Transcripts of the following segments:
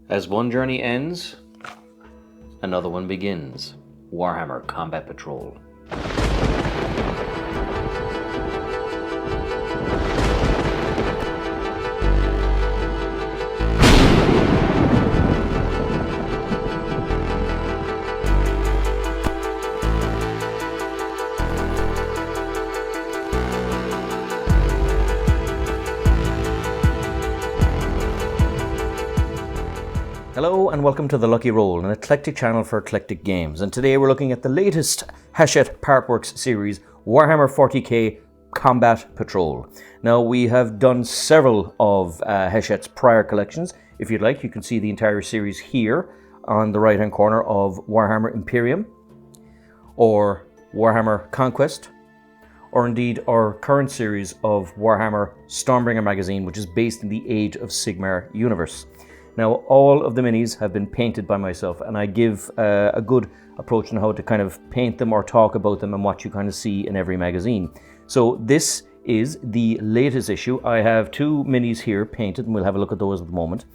As one journey ends, another one begins. Warhammer Combat Patrol. Hello and welcome to The Lucky Roll, an eclectic channel for eclectic games. And today we're looking at the latest Hachette Partworks series, Warhammer 40k Combat Patrol. Now we have done several of Hachette's prior collections. If you'd like, you can see the entire series here on the right hand corner of Warhammer Imperium, or Warhammer Conquest, or indeed our current series of Warhammer Stormbringer magazine, which is based in the Age of Sigmar universe. Now, all of the minis have been painted by myself, and I give a good approach on how to kind of paint them or talk about them and what you kind of see in every magazine. So this is the latest issue. I have two minis here painted, and we'll have a look at those at the moment.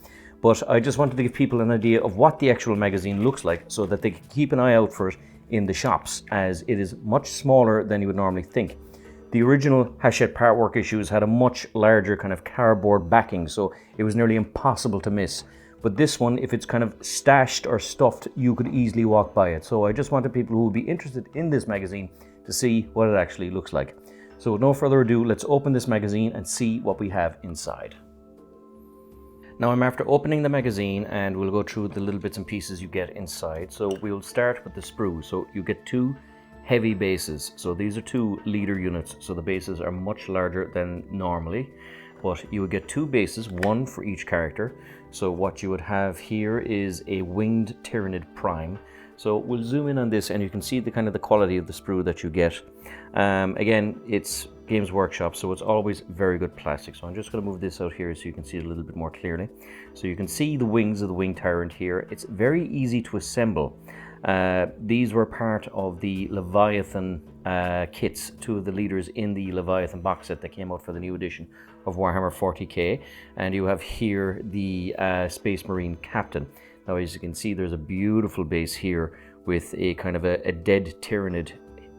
But I just wanted to give people an idea of what the actual magazine looks like so that they can keep an eye out for it in the shops, as it is much smaller than you would normally think. The original Hachette Partwork issues had a much larger kind of cardboard backing, so it was nearly impossible to miss. But this one, if it's kind of stashed or stuffed, you could easily walk by it. So I just wanted people who would be interested in this magazine to see what it actually looks like. So with no further ado, let's open this magazine and see what we have inside. Now I'm after opening the magazine, and we'll go through the little bits and pieces you get inside. So we'll start with the sprue. So you get two heavy bases. So these are two leader units, so the bases are much larger than normally, but you would get two bases, one for each character. So what you would have here is a winged Tyrannid Prime. So we'll zoom in on this and you can see the kind of the quality of the sprue that you get. Again, it's Games Workshop, so it's always very good plastic. So I'm just going to move this out here so you can see it a little bit more clearly. So you can see the wings of the winged tyrant here. It's very easy to assemble. These were part of the Leviathan kits, two of the leaders in the Leviathan box set that came out for the new edition of Warhammer 40k. And you have here the Space Marine Captain. Now, as you can see, there's a beautiful base here with a kind of a dead Tyrannid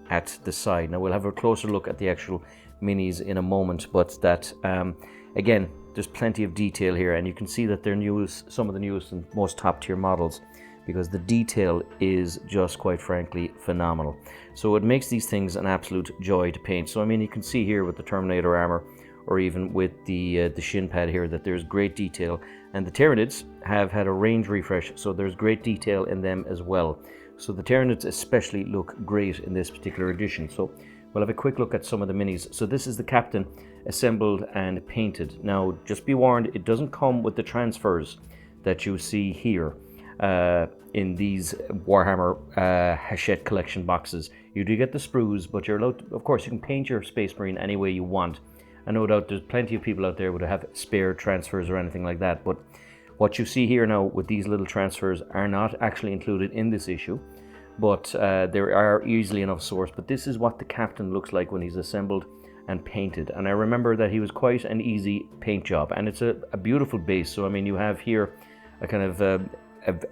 at the side. Now we'll have a closer look at the actual minis in a moment, but that again, there's plenty of detail here, and you can see that they're some of the newest and most top tier models, because the detail is just, quite frankly, phenomenal. So it makes these things an absolute joy to paint. So I mean, you can see here with the Terminator armor, or even with the shin pad here, that there's great detail. And the Tyrannids have had a range refresh, so there's great detail in them as well. So the Tyrannids especially look great in this particular edition. So we'll have a quick look at some of the minis. So this is the Captain assembled and painted. Now, just be warned, it doesn't come with the transfers that you see here in these Warhammer Hachette collection boxes. You do get the sprues, but you're allowed to, of course, you can paint your Space Marine any way you want. I no doubt there's plenty of people out there who have spare transfers or anything like that, but what you see here now with these little transfers are not actually included in this issue, but there are easily enough sourced. But this is what the Captain looks like when he's assembled and painted, and I remember that he was quite an easy paint job, and it's a beautiful base. So I mean, you have here a kind of a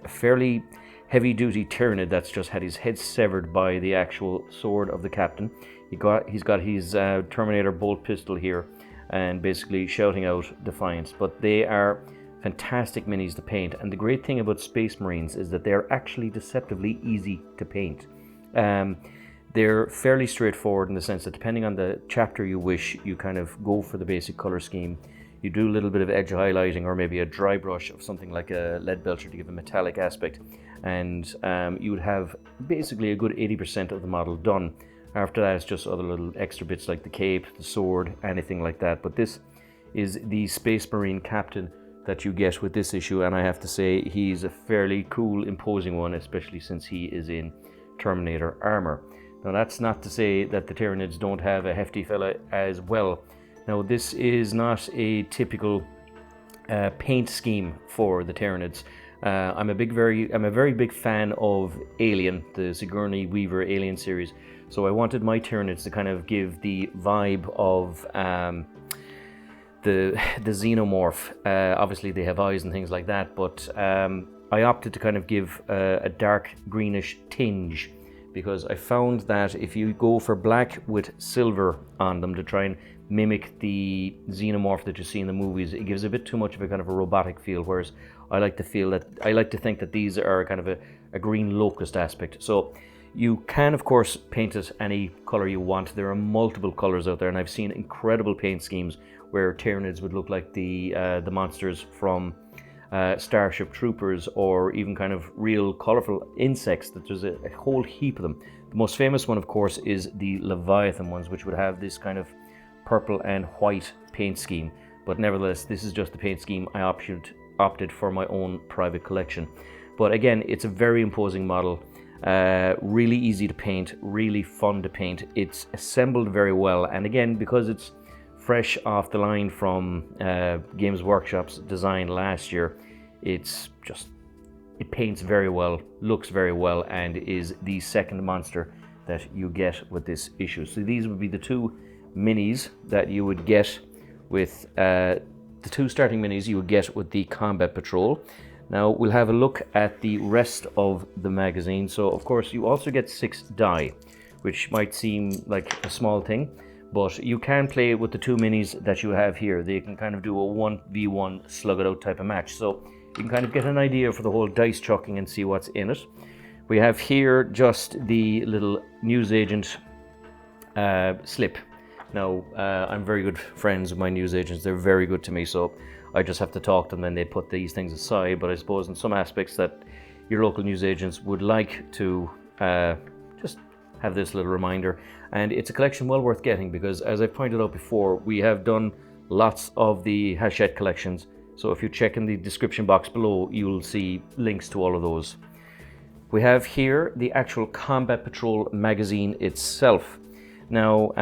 fairly heavy-duty Tyrannid that's just had his head severed by the actual sword of the Captain. He's got his Terminator bolt pistol here, and basically shouting out defiance. But they are fantastic minis to paint, and the great thing about Space Marines is that they're actually deceptively easy to paint. They're fairly straightforward in the sense that depending on the chapter you wish, you kind of go for the basic color scheme. You do a little bit of edge highlighting, or maybe a dry brush of something like a lead belcher to give a metallic aspect, and you would have basically a good 80% of the model done. After that, it's just other little extra bits like the cape, the sword, anything like that. But this is the Space Marine Captain that you get with this issue, and I have to say he's a fairly cool, imposing one, especially since he is in Terminator armor. Now, that's not to say that the Tyranids don't have a hefty fella as well. Now, this is not a typical paint scheme for the Tyranids. I'm a very big fan of Alien, the Sigourney Weaver Alien series. So I wanted my Tyranids to kind of give the vibe of the xenomorph. Obviously they have eyes and things like that, but I opted to kind of give a dark greenish tinge, because I found that if you go for black with silver on them to try and mimic the xenomorph that you see in the movies, it gives a bit too much of a kind of a robotic feel, whereas I like to think that these are kind of a green locust aspect. So you can of course paint it any color you want. There are multiple colors out there, and I've seen incredible paint schemes where Tyranids would look like the monsters from Starship Troopers, or even kind of real colorful insects. That there's a whole heap of them. The most famous one of course is the Leviathan ones, which would have this kind of purple and white paint scheme, but nevertheless this is just the paint scheme I opted for my own private collection. But again, it's a very imposing model, really easy to paint, really fun to paint. It's assembled very well, and again, because it's fresh off the line from Games Workshop's design last year, it paints very well, looks very well, and is the second monster that you get with this issue. So these would be the two minis that you would get with the two starting minis you would get with the Combat Patrol. Now we'll have a look at the rest of the magazine. So of course you also get 6 die, which might seem like a small thing, but you can play with the two minis that you have here. They can kind of do a 1v1 slug it out type of match, so you can kind of get an idea for the whole dice chucking and see what's in it. We have here just the little newsagent slip. Now, I'm very good friends with my newsagents. They're very good to me, so I just have to talk to them and they put these things aside. But I suppose in some aspects that your local newsagents would like to just have this little reminder. And it's a collection well worth getting, because as I pointed out before, we have done lots of the Hachette collections. So if you check in the description box below, you'll see links to all of those. We have here the actual Combat Patrol magazine itself. Now,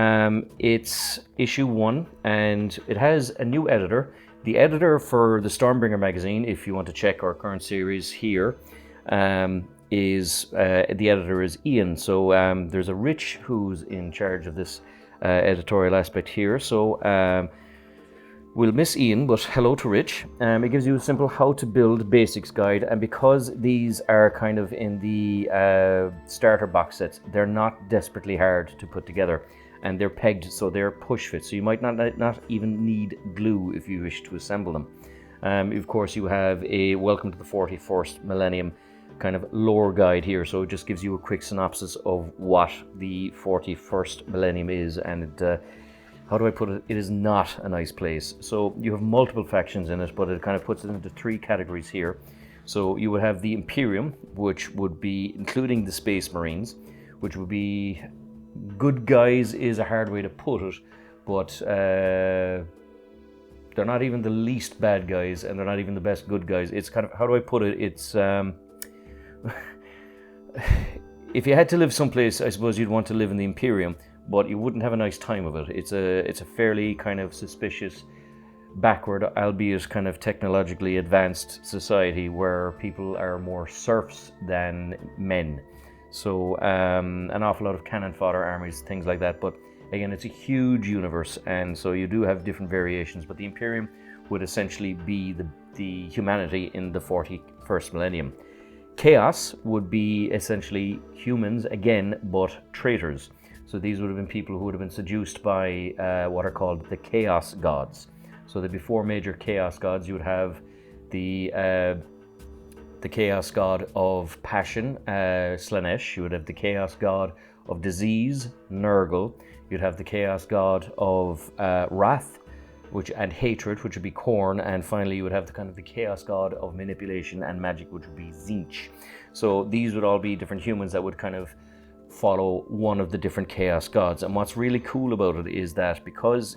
it's issue 1, and it has a new editor. The editor for the Stormbringer magazine, if you want to check our current series here, is the editor is Ian. So there's a Rich who's in charge of this editorial aspect here. So we'll miss Ian, but hello to Rich. It gives you a simple how to build basics guide, and because these are kind of in the starter box sets, they're not desperately hard to put together, and they're pegged, so they're push fit, so you might not even need glue if you wish to assemble them. Of course, you have a welcome to the 41st millennium kind of lore guide here, so it just gives you a quick synopsis of what the 41st millennium is, and how do I put it? It is not a nice place. So you have multiple factions in it, but it kind of puts it into 3 categories here. So you would have the Imperium, which would be including the Space Marines, which would be good guys is a hard way to put it, but they're not even the least bad guys, and they're not even the best good guys. It's kind of, how do I put it? It's if you had to live someplace, I suppose you'd want to live in the Imperium, but you wouldn't have a nice time of it. It's a fairly kind of suspicious, backward, albeit kind of technologically advanced society where people are more serfs than men. So an awful lot of cannon fodder armies, things like that. But again, it's a huge universe, and so you do have different variations. But the Imperium would essentially be the humanity in the 41st millennium. Chaos would be essentially humans again, but traitors. So these would have been people who would have been seduced by what are called the Chaos Gods. So the before major Chaos Gods, you would have the Chaos God of Passion, Slanesh. You would have the Chaos God of Disease, Nurgle. You'd have the Chaos God of Wrath, and Hatred, which would be Khorne. And finally, you would have the Chaos God of Manipulation and Magic, which would be Tzeentch. So these would all be different humans that would kind of follow one of the different Chaos Gods. And what's really cool about it is that because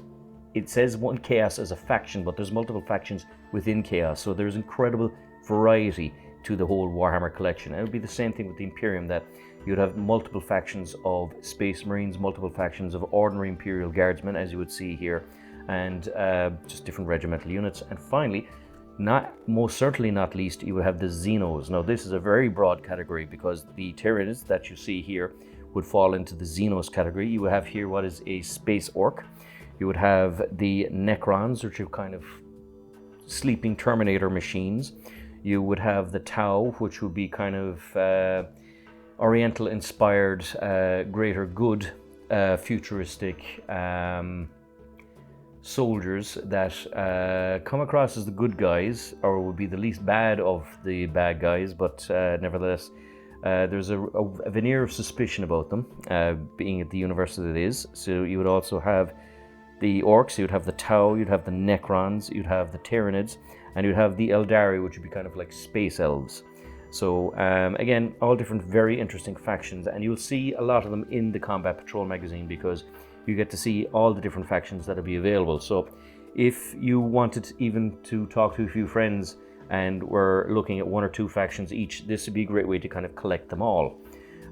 it says one Chaos as a faction, but there's multiple factions within Chaos, so there's incredible variety to the whole Warhammer collection. And it would be the same thing with the Imperium, that you'd have multiple factions of Space Marines, multiple factions of ordinary Imperial Guardsmen, as you would see here, and just different regimental units. And finally, most certainly not least, you would have the Xenos. Now this is a very broad category, because the Tyranids that you see here would fall into the Xenos category. You would have here what is a Space Orc. You would have the Necrons, which are kind of sleeping Terminator machines. You would have the Tau, which would be kind of Oriental-inspired, greater good, futuristic soldiers that come across as the good guys, or would be the least bad of the bad guys, but nevertheless, there's a veneer of suspicion about them, being at the universe that it is. So you would also have the Orcs, you'd have the Tau, you'd have the Necrons, you'd have the Tyranids, and you'd have the Eldari, which would be kind of like space elves. So again, all different very interesting factions, and you'll see a lot of them in the Combat Patrol magazine because you get to see all the different factions that will be available. So if you wanted even to talk to a few friends and were looking at 1 or 2 factions each, this would be a great way to kind of collect them all.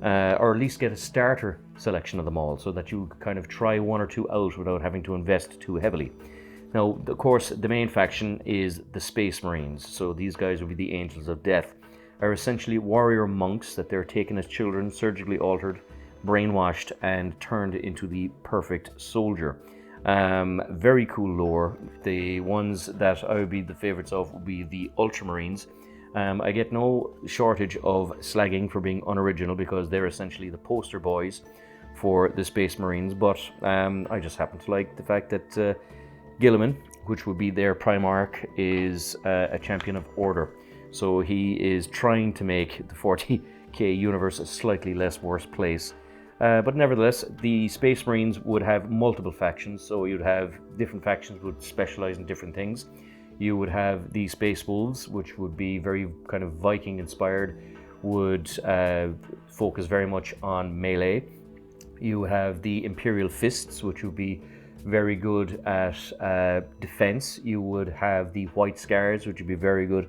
Or at least get a starter selection of them all so that you kind of try 1 or 2 out without having to invest too heavily. Now, of course, the main faction is the Space Marines. So these guys will be the Angels of Death. Are essentially warrior monks that they're taken as children, surgically altered, brainwashed, and turned into the perfect soldier. Very cool lore. The ones that I would be the favorites of would be the Ultramarines. I get no shortage of slagging for being unoriginal because they're essentially the poster boys for the Space Marines, but I just happen to like the fact that Gilliman, which would be their Primarch, is a champion of order. So he is trying to make the 40k universe a slightly less worse place. But nevertheless, the Space Marines would have multiple factions, so you'd have different factions would specialize in different things. You would have the Space Wolves, which would be very kind of Viking inspired, would focus very much on melee. You have the Imperial Fists, which would be very good at defense. You would have the White Scars, which would be very good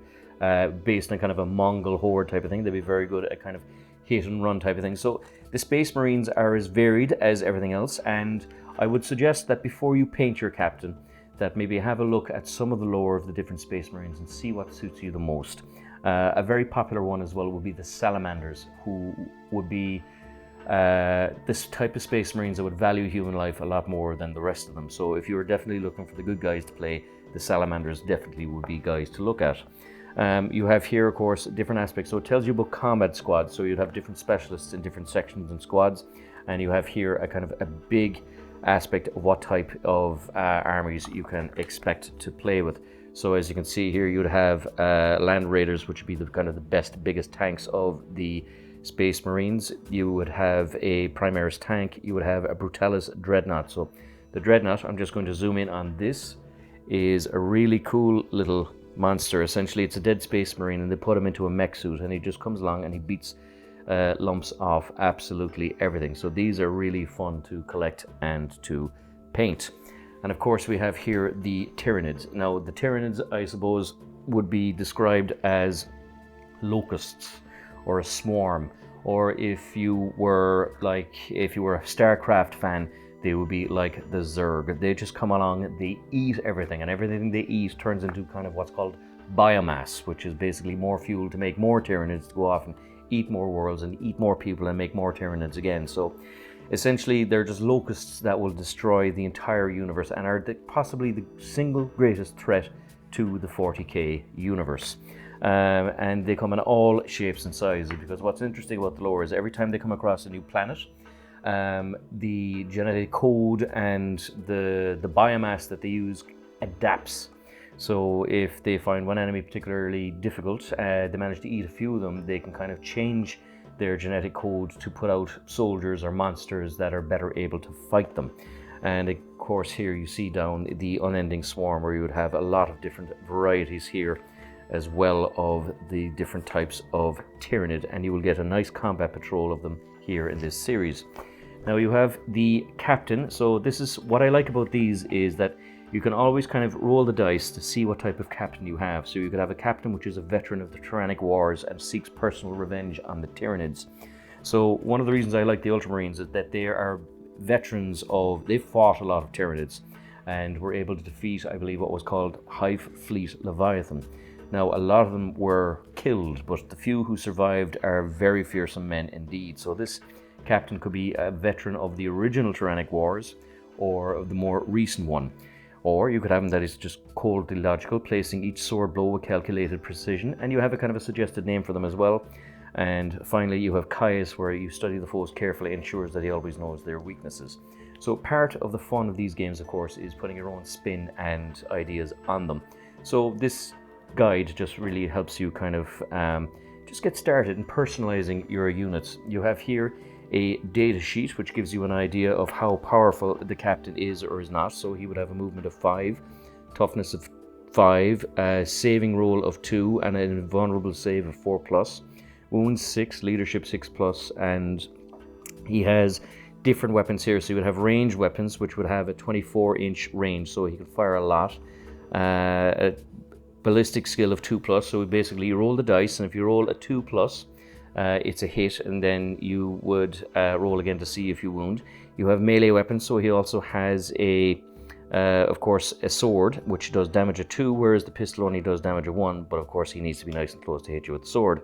based on kind of a Mongol horde type of thing. They'd be very good at kind of hit and run type of thing. So the Space Marines are as varied as everything else, and I would suggest that before you paint your captain, that maybe have a look at some of the lore of the different Space Marines and see what suits you the most. A very popular one as well would be the Salamanders, who would be this type of Space Marines that would value human life a lot more than the rest of them. So if you're definitely looking for the good guys to play, the Salamanders definitely would be guys to look at. You have here, of course, different aspects. So it tells you about combat squads. So you'd have different specialists in different sections and squads. And you have here a kind of a big aspect of what type of armies you can expect to play with. So as you can see here, you'd have Land Raiders, which would be the kind of the best, biggest tanks of the Space Marines. You would have a Primaris tank. You would have a Brutalis Dreadnought. So the Dreadnought, I'm just going to zoom in on this, is a really cool little monster. Essentially, it's a dead Space Marine, and they put him into a mech suit, and he just comes along and he beats lumps off absolutely everything. So these are really fun to collect and to paint. And of course, we have here the Tyranids. Now, the Tyranids, I suppose, would be described as locusts or a swarm, or if you were a StarCraft fan, they would be like the Zerg. They just come along, they eat everything, and everything they eat turns into kind of what's called biomass, which is basically more fuel to make more Tyranids to go off and eat more worlds and eat more people and make more Tyranids again. So essentially, they're just locusts that will destroy the entire universe and are possibly the single greatest threat to the 40k universe. And they come in all shapes and sizes, because what's interesting about the lore is every time they come across a new planet, the genetic code and the biomass that they use adapts. So if they find one enemy particularly difficult, they manage to eat a few of them, they can kind of change their genetic code to put out soldiers or monsters that are better able to fight them. And of course here you see down the unending swarm, where you would have a lot of different varieties here as well of the different types of Tyranid, and you will get a nice combat patrol of them here in this series. Now you have the captain. So this is what I like about these, is that you can always kind of roll the dice to see what type of captain you have. So you could have a captain which is a veteran of the Tyrannic Wars and seeks personal revenge on the Tyranids. So one of the reasons I like the Ultramarines is that they are veterans they've fought a lot of Tyranids and were able to defeat, I believe, what was called Hive Fleet Leviathan. Now, a lot of them were killed, but the few who survived are very fearsome men indeed. So this captain could be a veteran of the original Tyrannic Wars, or the more recent one. Or you could have them that is just coldly logical, placing each sword blow with calculated precision, and you have a kind of a suggested name for them as well. And finally, you have Caius, where you study the foes carefully, ensures that he always knows their weaknesses. So part of the fun of these games, of course, is putting your own spin and ideas on them. So this guide just really helps you kind of just get started in personalizing your units. You have here a data sheet which gives you an idea of how powerful the captain is or is not. So he would have a movement of 5, toughness of 5, a saving roll of 2, and an invulnerable save of 4+, wounds 6, leadership 6+, and he has different weapons here. So you would have ranged weapons which would have a 24-inch range, so he can fire a lot. A ballistic skill of 2+, so basically you roll the dice, and if you roll a 2+, it's a hit, and then you would roll again to see if you wound. You have melee weapons, so he also has of course, a sword, which does damage of 2, whereas the pistol only does damage of 1, but of course he needs to be nice and close to hit you with the sword.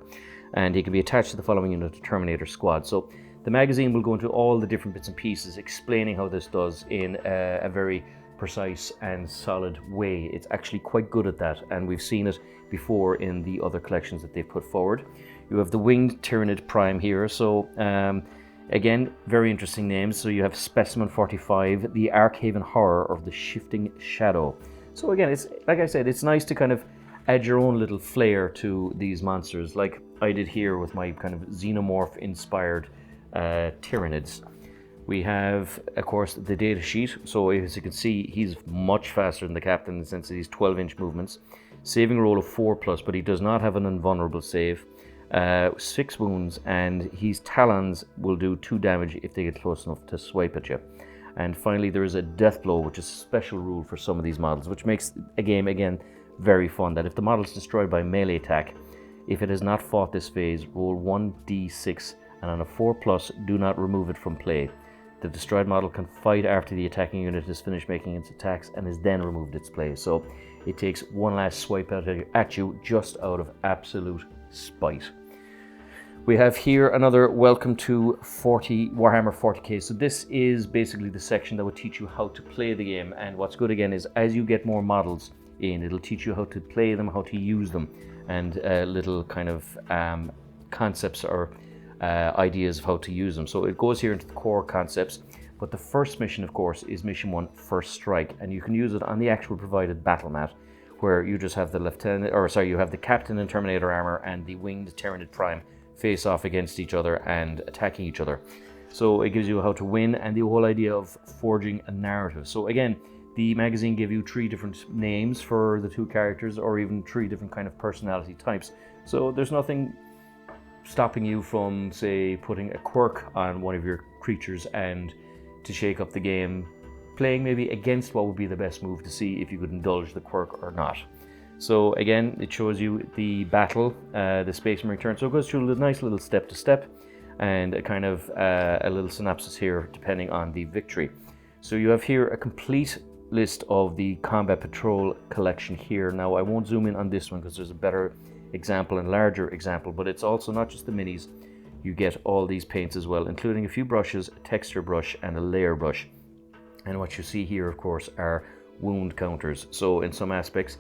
And he can be attached to the following unit of Terminator Squad. So the magazine will go into all the different bits and pieces, explaining how this does in a very precise and solid way. It's actually quite good at that, and we've seen it before in the other collections that they've put forward. You have the Winged Tyranid Prime here, so again, very interesting names. So you have Specimen 45, the Arkhaven Horror, or the Shifting Shadow. So again, it's like I said, it's nice to kind of add your own little flair to these monsters, like I did here with my kind of xenomorph inspired Tyranids. We have, of course, the data sheet. So as you can see, he's much faster than the captain in the sense that he's 12-inch movements. Saving roll of 4+, but he does not have an invulnerable save. 6 wounds, and his talons will do 2 damage if they get close enough to swipe at you. And finally, there is a death blow, which is a special rule for some of these models, which makes a game, again, very fun. That if the model is destroyed by melee attack, if it has not fought this phase, roll 1d6, and on a 4+, do not remove it from play. The destroyed model can fight after the attacking unit has finished making its attacks and has then removed its play. So it takes one last swipe at you just out of absolute spite. We have here another welcome to Warhammer 40k. So this is basically the section that would teach you how to play the game. And what's good again is as you get more models in, it'll teach you how to play them, how to use them, and little kind of concepts or ideas of how to use them. So it goes here into the core concepts, but the first mission, of course, is mission 1, First Strike, and you can use it on the actual provided battle mat, where you just have you have the captain in Terminator armor and the Winged Tyranid Prime face off against each other and attacking each other. So it gives you how to win and the whole idea of forging a narrative. So again, the magazine give you 3 different names for the 2 characters, or even 3 different kind of personality types. So there's nothing stopping you from, say, putting a quirk on one of your creatures and to shake up the game, playing maybe against what would be the best move to see if you could indulge the quirk or not. So again, it shows you the battle, the Space Marine turn. So it goes through a nice little step to step and a kind of a little synopsis here depending on the victory. So you have here a complete list of the Combat Patrol collection here. Now I won't zoom in on this one because there's a better example and larger example, but it's also not just the minis. You get all these paints as well, including a few brushes, a texture brush and a layer brush. And what you see here, of course, are wound counters. So in some aspects,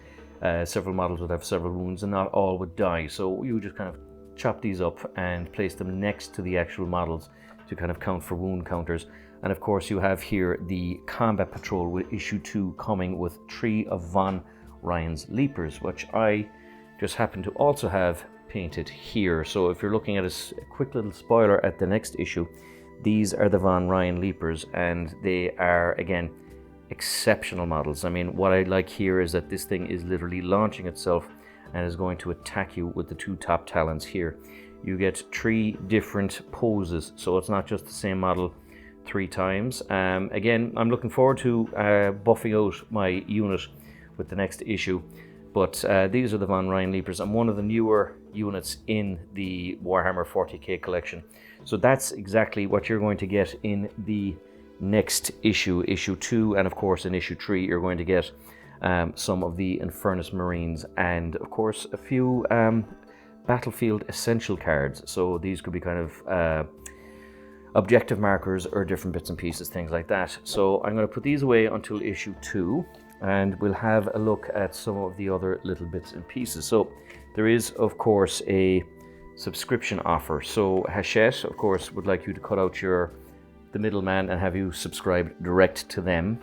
several models would have several wounds and not all would die. So you just kind of chop these up and place them next to the actual models to kind of count for wound counters. And of course you have here the Combat Patrol with issue 2 coming with 3 of Von Ryan's Leapers, which I just happen to also have painted here. So if you're looking at a quick little spoiler at the next issue, these are the Von Ryan Leapers, and they are, again, exceptional models. I mean, what I like here is that this thing is literally launching itself and is going to attack you with the 2 top talons here. You get 3 different poses, so it's not just the same model 3 times. Again, I'm looking forward to buffing out my unit with the next issue. But these are the Von Ryan Leapers, and one of the newer units in the Warhammer 40k collection. So that's exactly what you're going to get in the next issue, issue 2, and of course in issue 3 you're going to get some of the Infernus Marines, and of course a few Battlefield Essential cards. So these could be kind of objective markers or different bits and pieces, things like that. So I'm going to put these away until issue 2, and we'll have a look at some of the other little bits and pieces. So there is, of course, a subscription offer. So Hachette, of course, would like you to cut out the middleman and have you subscribe direct to them.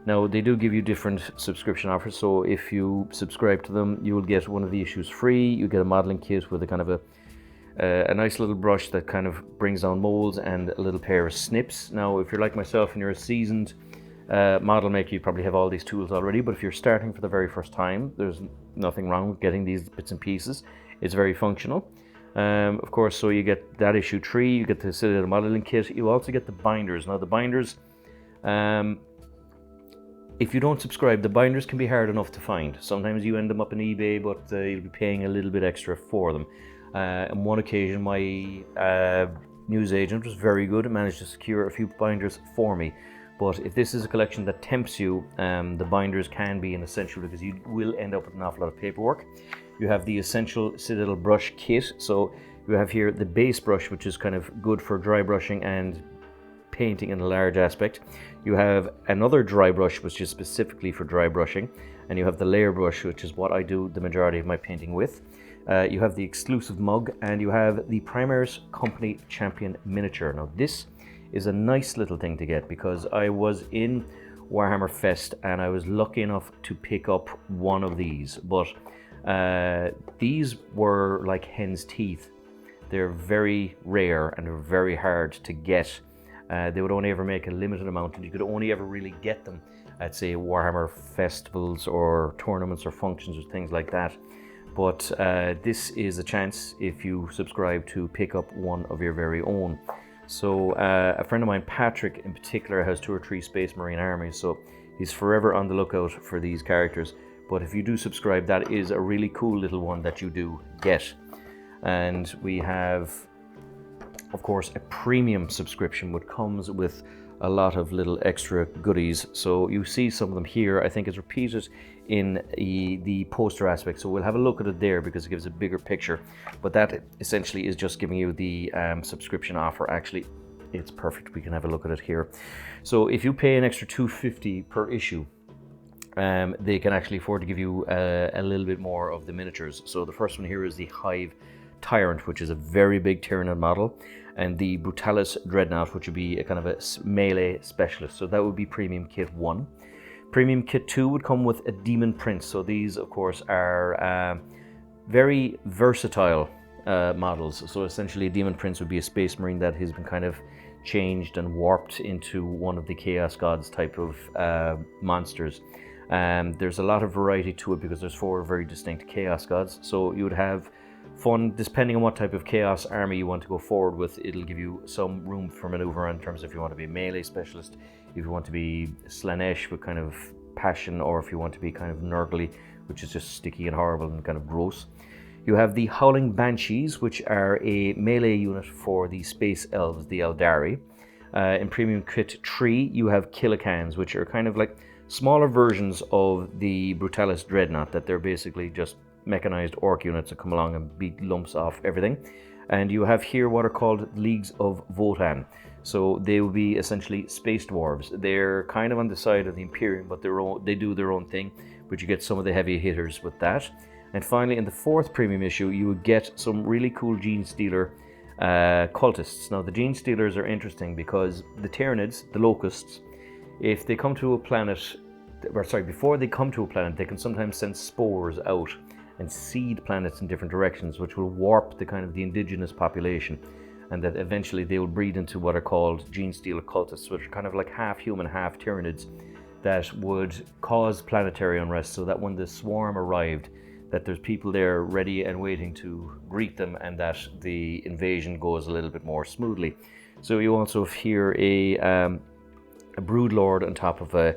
Now, they do give you different subscription offers, so if you subscribe to them, you will get one of the issues free. You get a modeling kit with a kind of a nice little brush that kind of brings down molds and a little pair of snips. Now, if you're like myself and you're a seasoned model maker, you probably have all these tools already, but if you're starting for the very first time, there's nothing wrong with getting these bits and pieces. It's very functional. Of course, so you get that issue 3, you get the Citadel modeling kit, you also get the binders. Now, the binders, if you don't subscribe, the binders can be hard enough to find. Sometimes you end them up on eBay, but you'll be paying a little bit extra for them. On one occasion, my news agent was very good and managed to secure a few binders for me. But if this is a collection that tempts you, the binders can be an essential because you will end up with an awful lot of paperwork. You have the essential Citadel brush kit. So you have here the base brush, which is kind of good for dry brushing and painting in a large aspect. You have another dry brush, which is specifically for dry brushing. And you have the layer brush, which is what I do the majority of my painting with. You have the exclusive mug, and you have the Primaris Company Champion miniature. Now, this is a nice little thing to get because I was in Warhammer Fest and I was lucky enough to pick up one of these, but these were like hen's teeth. They're very rare and they're very hard to get. They would only ever make a limited amount, and you could only ever really get them at, say, Warhammer festivals or tournaments or functions or things like that. But this is a chance, if you subscribe, to pick up one of your very own. So a friend of mine, Patrick in particular, has 2 or 3 Space Marine armies, so he's forever on the lookout for these characters. But if you do subscribe, that is a really cool little one that you do get. And we have, of course, a premium subscription which comes with a lot of little extra goodies. So you see some of them here. I think it's repeated in the poster aspect, so we'll have a look at it there because it gives a bigger picture. But that essentially is just giving you the subscription offer. Actually, it's perfect. We can have a look at it here. So if you pay an extra $2.50 per issue, they can actually afford to give you a little bit more of the miniatures. So the first one here is the Hive Tyrant, which is a very big Tyranid model, and the Brutalis Dreadnought, which would be a kind of a melee specialist. So that would be Premium Kit 1. Premium Kit 2 would come with a Demon Prince. So these, of course, are very versatile models. So essentially, a Demon Prince would be a Space Marine that has been kind of changed and warped into one of the Chaos Gods type of monsters. There's a lot of variety to it because there's 4 very distinct Chaos Gods. So you would have fun depending on what type of Chaos army you want to go forward with. It'll give you some room for maneuver in terms of if you want to be a melee specialist, if you want to be Slanesh with kind of passion, or if you want to be kind of Nurgly, which is just sticky and horrible and kind of gross. You have the Howling Banshees, which are a melee unit for the Space Elves, the Eldari. In Premium Kit 3, you have Killicans, which are kind of like smaller versions of the Brutalis Dreadnought, that they're basically just mechanized orc units that come along and beat lumps off everything. And you have here what are called Leagues of Votan. So they will be essentially space dwarves. They're kind of on the side of the Imperium, but they do their own thing, but you get some of the heavy hitters with that. And finally, in the 4th premium issue, you would get some really cool Gene Stealer cultists. Now, the Gene Stealers are interesting because the Tyranids, the Locusts, if they come to a planet, before they come to a planet, they can sometimes send spores out and seed planets in different directions, which will warp the kind of the indigenous population, and that eventually they will breed into what are called Gene Stealer cultists, which are kind of like half human, half Tyranids, that would cause planetary unrest, so that when the swarm arrived, that there's people there ready and waiting to greet them, and that the invasion goes a little bit more smoothly. So you also have here a Broodlord on top of a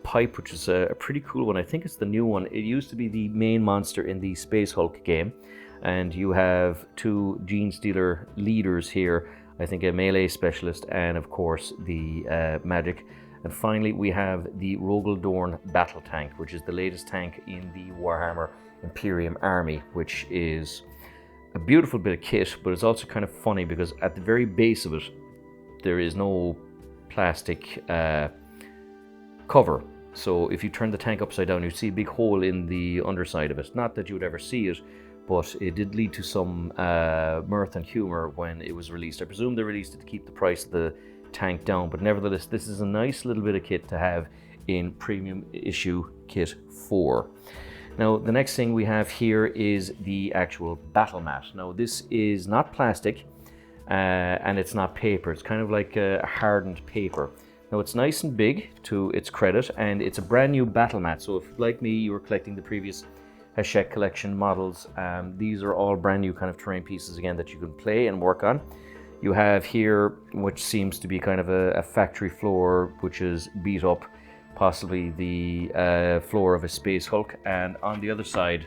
pipe, which is a pretty cool one. I think it's the new one. It used to be the main monster in the Space Hulk game. And you have 2 Gene Stealer leaders here. I think a melee specialist and, of course, the magic. And finally, we have the Rogaldorn Battle Tank, which is the latest tank in the Warhammer Imperium army, which is a beautiful bit of kit, but it's also kind of funny because at the very base of it, there is no plastic cover. So if you turn the tank upside down, you see a big hole in the underside of it. Not that you would ever see it, but it did lead to some mirth and humor when it was released. I presume they released it to keep the price of the tank down, but nevertheless, this is a nice little bit of kit to have in premium issue kit 4. Now, the next thing we have here is the actual battle mat. Now, this is not plastic and it's not paper. It's kind of like a hardened paper. Now, it's nice and big to its credit, and it's a brand new battle mat. So if, like me, you were collecting the previous Hachette collection models, these are all brand new kind of terrain pieces again that you can play and work on. You have here, which seems to be kind of a factory floor, which is beat up, possibly the floor of a Space Hulk, and on the other side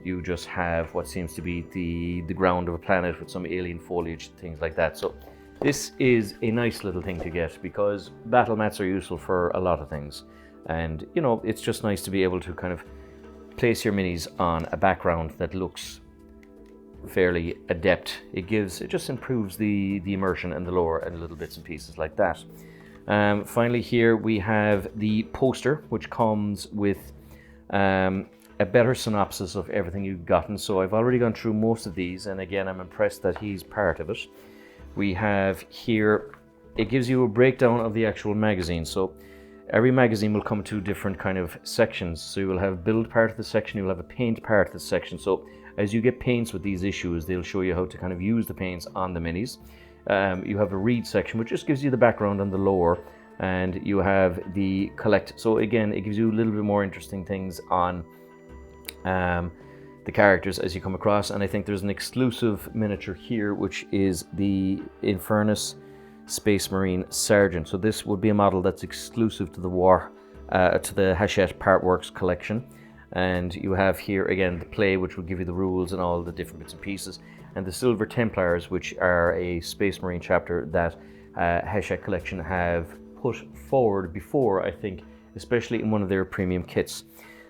you just have what seems to be the ground of a planet with some alien foliage, things like that. So this is a nice little thing to get because battle mats are useful for a lot of things, and you know, it's just nice to be able to kind of place your minis on a background that looks fairly adept. It just improves the immersion and the lore and little bits and pieces like that. Finally, here we have the poster, which comes with a better synopsis of everything you've gotten. So I've already gone through most of these, and again, I'm impressed that he's part of it. We have here, it gives you a breakdown of the actual magazine. So every magazine will come to different kind of sections. So you will have build part of the section, you will have a paint part of the section. So as you get paints with these issues, they'll show you how to kind of use the paints on the minis. You have a read section, which just gives you the background and the lore, and you have the collect. So again, it gives you a little bit more interesting things on the characters as you come across. And I think there's an exclusive miniature here, which is the Infernus Space Marine Sergeant. So this would be a model that's exclusive to the Hachette Partworks collection. And you have here again the play, which will give you the rules and all the different bits and pieces, and the Silver Templars, which are a Space Marine chapter that Hachette collection have put forward before, I think, especially in one of their premium kits.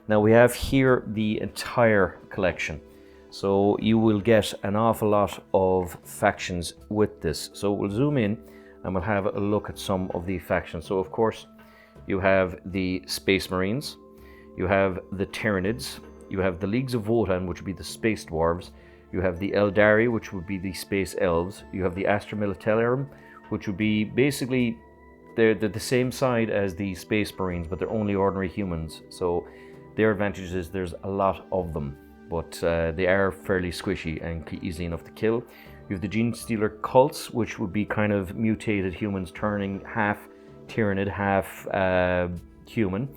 Now we have here the entire collection, so you will get an awful lot of factions with this. So we'll zoom in and we'll have a look at some of the factions. So of course you have the Space Marines, you have the Tyranids, you have the Leagues of Wotan, which would be the Space Dwarves, you have the Eldari, which would be the Space Elves, you have the Astra Militarum, which would be basically, they're the same side as the Space Marines, but they're only ordinary humans. So their advantage is there's a lot of them, but they are fairly squishy and easy enough to kill. You have the Gene Stealer Cults, which would be kind of mutated humans turning half Tyranid, half human.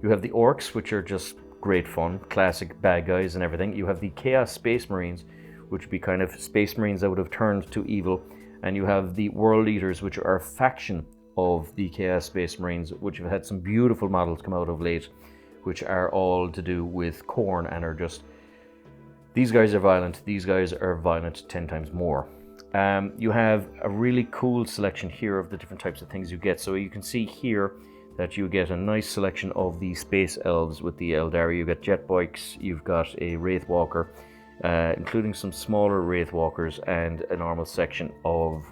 You have the Orcs, which are just great fun, classic bad guys and everything. You have the Chaos Space Marines, which would be kind of Space Marines that would have turned to evil. And you have the World Eaters, which are a faction of the Chaos Space Marines, which have had some beautiful models come out of late, which are all to do with Khorne and are just, these guys are violent, these guys are violent 10 times more. You have a really cool selection here of the different types of things you get. So you can see here that you get a nice selection of the Space Elves with the Eldari. You get jet bikes, you've got a Wraith Walker, including some smaller Wraith Walkers and a normal section of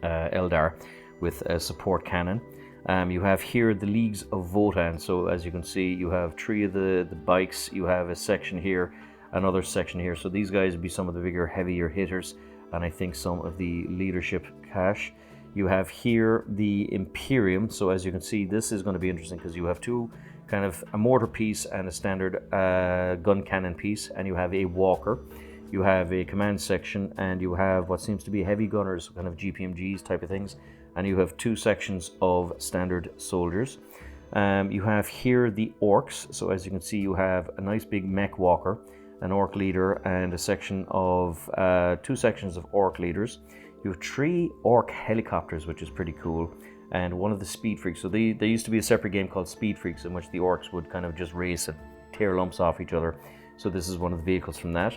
Eldar with a support cannon. You have here the Leagues of Wotan. So as you can see, you have 3 of the bikes, you have a section here, another section here. So these guys would be some of the bigger, heavier hitters, and I think some of the leadership cache. You have here the Imperium. So as you can see, this is going to be interesting because you have 2 kind of a mortar piece and a standard gun cannon piece, and you have a walker. You have a command section, and you have what seems to be heavy gunners, kind of GPMGs type of things, and you have 2 sections of standard soldiers. You have here the Orcs. So as you can see, you have a nice big mech walker, an Orc leader, and a section of 2 sections of Orc leaders. You have 3 Orc helicopters, which is pretty cool, and one of the Speed Freaks. So there used to be a separate game called Speed Freaks in which the Orcs would kind of just race and tear lumps off each other. So this is one of the vehicles from that.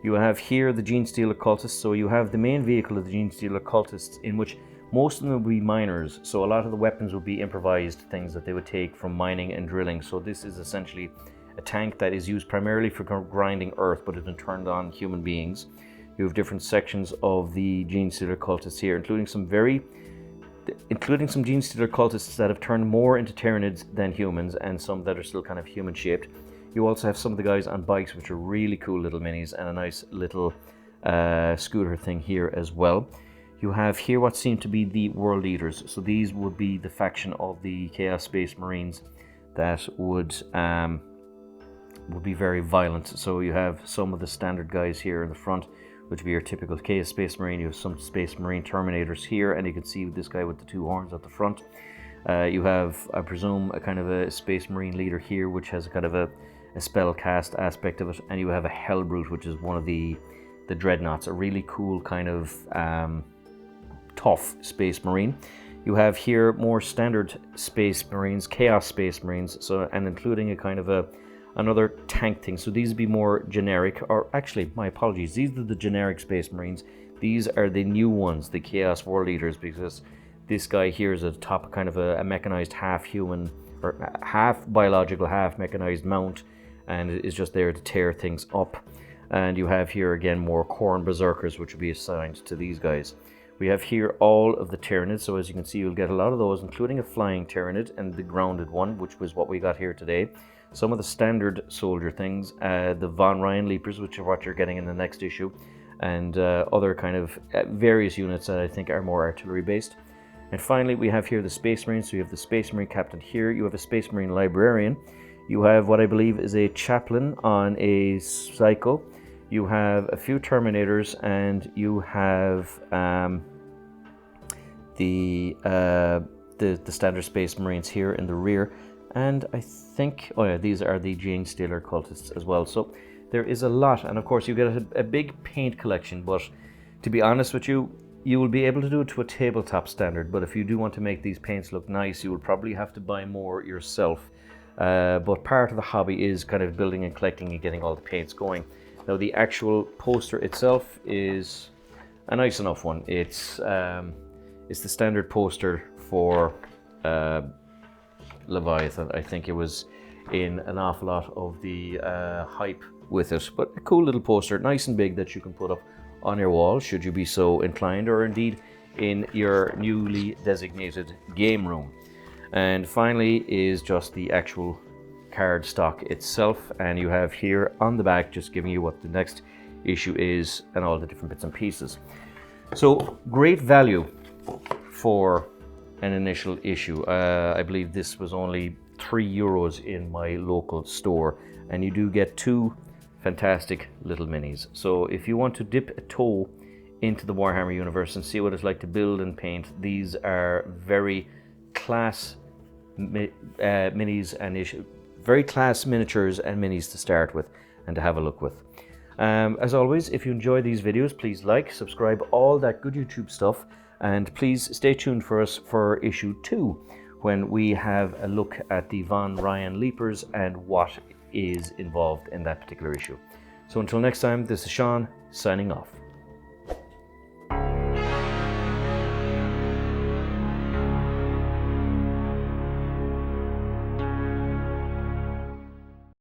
You have here the Gene Stealer Cultists. So you have the main vehicle of the Gene Stealer Cultists, in which most of them will be miners. So a lot of the weapons will be improvised things that they would take from mining and drilling. So this is essentially a tank that is used primarily for grinding earth, but has been turned on human beings. You have different sections of the Gene Stealer cultists here, including some Gene Stealer cultists that have turned more into Tyranids than humans, and some that are still kind of human shaped. You also have some of the guys on bikes, which are really cool little minis, and a nice little scooter thing here as well. You have here what seem to be the World Eaters. So these would be the faction of the Chaos Space Marines that would be very violent. So you have some of the standard guys here in the front, which would be your typical Chaos Space Marine. You have some Space Marine Terminators here, and you can see this guy with the 2 horns at the front. You have, I presume, a kind of a Space Marine leader here, which has a kind of a spell cast aspect of it, and you have a Hellbrute, which is one of the Dreadnoughts, a really cool kind of tough Space Marine. You have here more standard Space Marines, Chaos Space Marines, so, and including a kind of another tank thing. So these would be more generic, or actually, my apologies, these are the generic Space Marines. These are the new ones, the Chaos World Eaters, because this guy here is at the top, kind of a mechanized half-human, or half biological, half mechanized mount, and is just there to tear things up. And you have here again more Khorne Berserkers, which will be assigned to these guys. We have here all of the Tyranids, so as you can see, you'll get a lot of those, including a flying Tyranid and the grounded one, which was what we got here today. Some of the standard soldier things, the Von Ryan Leapers, which are what you're getting in the next issue, and other kind of various units that I think are more artillery based. And finally, we have here the Space Marines. So you have the Space Marine Captain here, you have a Space Marine Librarian, you have what I believe is a Chaplain on a Psycho, you have a few Terminators, and you have the standard Space Marines here in the rear. And I think, oh yeah, these are the Gene Stealer cultists as well. So there is a lot, and of course you get a big paint collection, but to be honest with you, you will be able to do it to a tabletop standard, but if you do want to make these paints look nice, you will probably have to buy more yourself. But part of the hobby is kind of building and collecting and getting all the paints going. Now the actual poster itself is a nice enough one. It's the standard poster for Leviathan. I think it was in an awful lot of the hype with it, but a cool little poster, nice and big, that you can put up on your wall should you be so inclined, or indeed in your newly designated game room. And finally is just the actual card stock itself, and you have here on the back just giving you what the next issue is and all the different bits and pieces. So great value for an initial issue. I believe this was only €3 in my local store, and you do get 2 fantastic little minis. So if you want to dip a toe into the Warhammer universe and see what it's like to build and paint, these are very class minis and very class miniatures and minis to start with and to have a look with. As always, if you enjoy these videos, please like, subscribe, all that good YouTube stuff, and please stay tuned for us for issue 2, when we have a look at the Von Ryan Leapers and what is involved in that particular issue. So until next time, this is Sean signing off.